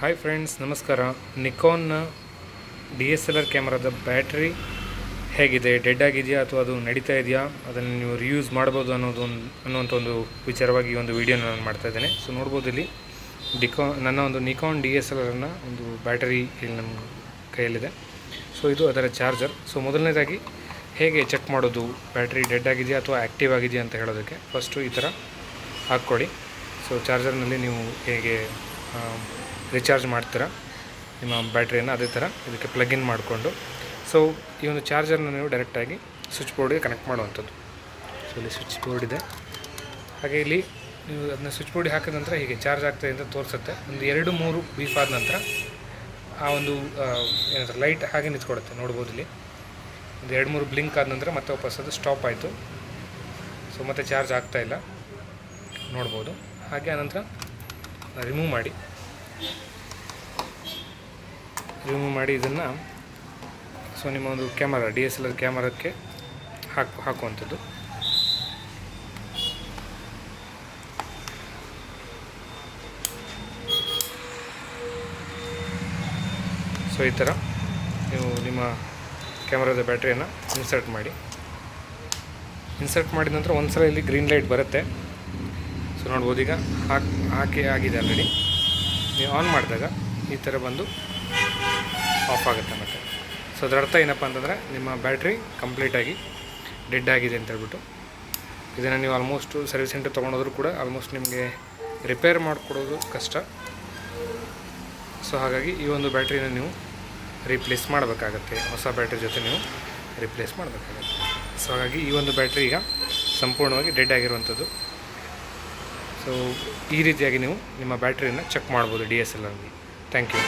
Hi friends, ನಮಸ್ಕಾರ. ನಿಕಾನ್ನ DSLR ಕ್ಯಾಮ್ರಾದ battery ಹೇಗಿದೆ, dead ಆಗಿದೆಯಾ ಅಥವಾ ಅದು ನಡೀತಾ ಇದೆಯಾ, ಅದನ್ನು ನೀವು ರಿಯೂಸ್ ಮಾಡ್ಬೋದು ಅನ್ನುವಂಥ ಒಂದು ವಿಚಾರವಾಗಿ ಈ ಒಂದು ವೀಡಿಯೋನ ನಾನು ಮಾಡ್ತಾಯಿದ್ದೇನೆ. ಸೊ ನೋಡ್ಬೋದು ಇಲ್ಲಿ ನನ್ನ ಒಂದು ನಿಕಾನ್ DSLRನ ಒಂದು ಬ್ಯಾಟರಿ ಇಲ್ಲಿ ನಮ್ಮ ಕೈಯಲ್ಲಿದೆ. ಸೊ ಇದು ಅದರ ಚಾರ್ಜರ್. ಸೊ ಮೊದಲನೇದಾಗಿ ಹೇಗೆ ಚೆಕ್ ಮಾಡೋದು ಬ್ಯಾಟ್ರಿ ಡೆಡ್ ಆಗಿದೆಯಾ ಅಥವಾ ಆ್ಯಕ್ಟಿವ್ ಆಗಿದೆಯಾ ಅಂತ ಹೇಳೋದಕ್ಕೆ ಫಸ್ಟು ಈ ಥರ ಹಾಕ್ಕೊಳ್ಳಿ. ಸೊ ಚಾರ್ಜರ್ನಲ್ಲಿ ನೀವು ಹೇಗೆ ರೀಚಾರ್ಜ್ ಮಾಡ್ತೀರಾ ನಿಮ್ಮ ಬ್ಯಾಟ್ರಿಯನ್ನು, ಅದೇ ಥರ ಇದಕ್ಕೆ ಪ್ಲಗ್-ಇನ್ ಮಾಡಿಕೊಂಡು ಸೊ ಈ ಒಂದು ಚಾರ್ಜರ್ನ ನೀವು ಡೈರೆಕ್ಟಾಗಿ ಸ್ವಿಚ್ ಬೋರ್ಡ್ಗೆ ಕನೆಕ್ಟ್ ಮಾಡುವಂಥದ್ದು. ಸೊ ಇಲ್ಲಿ ಸ್ವಿಚ್ ಬೋರ್ಡ್ ಇದೆ. ಹಾಗೆ ಇಲ್ಲಿ ನೀವು ಅದನ್ನ ಸ್ವಿಚ್ ಬೋರ್ಡಿಗೆ ಹಾಕಿದ ನಂತರ ಹೀಗೆ ಚಾರ್ಜ್ ಆಗ್ತಾಯಿದೆ ಅಂತ ತೋರಿಸುತ್ತೆ. ಒಂದು 2-3 ಬೀಫ್ ಆದ ನಂತರ ಆ ಒಂದು ಏನಂತಾರೆ ಲೈಟ್ ಹಾಗೆ ನಿಂತ್ಕೊಡುತ್ತೆ. ನೋಡ್ಬೋದು ಇಲ್ಲಿ ಒಂದು 2-3 ಬ್ಲಿಂಕ್ ಆದ ನಂತರ ಮತ್ತೆ ವಾಪಸ್ ಅದು ಸ್ಟಾಪ್ ಆಯಿತು. ಸೊ ಮತ್ತೆ ಚಾರ್ಜ್ ಆಗ್ತಾಯಿಲ್ಲ ನೋಡ್ಬೋದು. ಹಾಗೆ ಆನಂತರ ರಿಮೂವ್ ಮಾಡಿ ಇದನ್ನು ಸೊ ನಿಮ್ಮ ಒಂದು ಕ್ಯಾಮರಾ DSLR ಕ್ಯಾಮರಕ್ಕೆ ಹಾಕುವಂಥದ್ದು. ಸೊ ಈ ಥರ ನೀವು ನಿಮ್ಮ ಕ್ಯಾಮರಾದ ಬ್ಯಾಟ್ರಿಯನ್ನು ಇನ್ಸರ್ಟ್ ಮಾಡಿದ ನಂತರ ಒಂದು ಸಲ ಇಲ್ಲಿ ಗ್ರೀನ್ ಲೈಟ್ ಬರುತ್ತೆ. ಸೊ ನೋಡ್ಬೋದು ಈಗ ಆಗಿದೆ ಆಲ್ರೆಡಿ. ನೀವು ಆನ್ ಮಾಡಿದಾಗ ಈ ಥರ ಬಂದು ಆಫ್ ಆಗುತ್ತೆ ಮತ್ತೆ. ಸೊ ಅದರ ಅರ್ಥ ಏನಪ್ಪ ಅಂತಂದರೆ ನಿಮ್ಮ ಬ್ಯಾಟ್ರಿ ಕಂಪ್ಲೀಟಾಗಿ ಡೆಡ್ ಆಗಿದೆ ಅಂತ ಹೇಳ್ಬಿಟ್ಟು. ಇದನ್ನು ನೀವು ಆಲ್ಮೋಸ್ಟ್ ಸರ್ವಿಸ್ ಸೆಂಟರ್ ತೊಗೊಂಡೋದ್ರೂ ಕೂಡ ಆಲ್ಮೋಸ್ಟ್ ನಿಮಗೆ ರಿಪೇರ್ ಮಾಡಿಕೊಡೋದು ಕಷ್ಟ. ಸೊ ಹಾಗಾಗಿ ಈ ಒಂದು ಬ್ಯಾಟ್ರಿನ ನೀವು ರೀಪ್ಲೇಸ್ ಮಾಡಬೇಕಾಗತ್ತೆ, ಹೊಸ ಬ್ಯಾಟ್ರಿ ಜೊತೆ ನೀವು ರೀಪ್ಲೇಸ್ ಮಾಡಬೇಕಾಗತ್ತೆ. ಸೊ ಹಾಗಾಗಿ ಈ ಒಂದು ಬ್ಯಾಟ್ರಿ ಈಗ ಸಂಪೂರ್ಣವಾಗಿ ಡೆಡ್ ಆಗಿರುವಂಥದ್ದು. ಸೊ ಈ ರೀತಿಯಾಗಿ ನೀವು ನಿಮ್ಮ ಬ್ಯಾಟ್ರಿಯನ್ನು ಚೆಕ್ ಮಾಡ್ಬೋದು DSLRನಲ್ಲಿ. Thank you.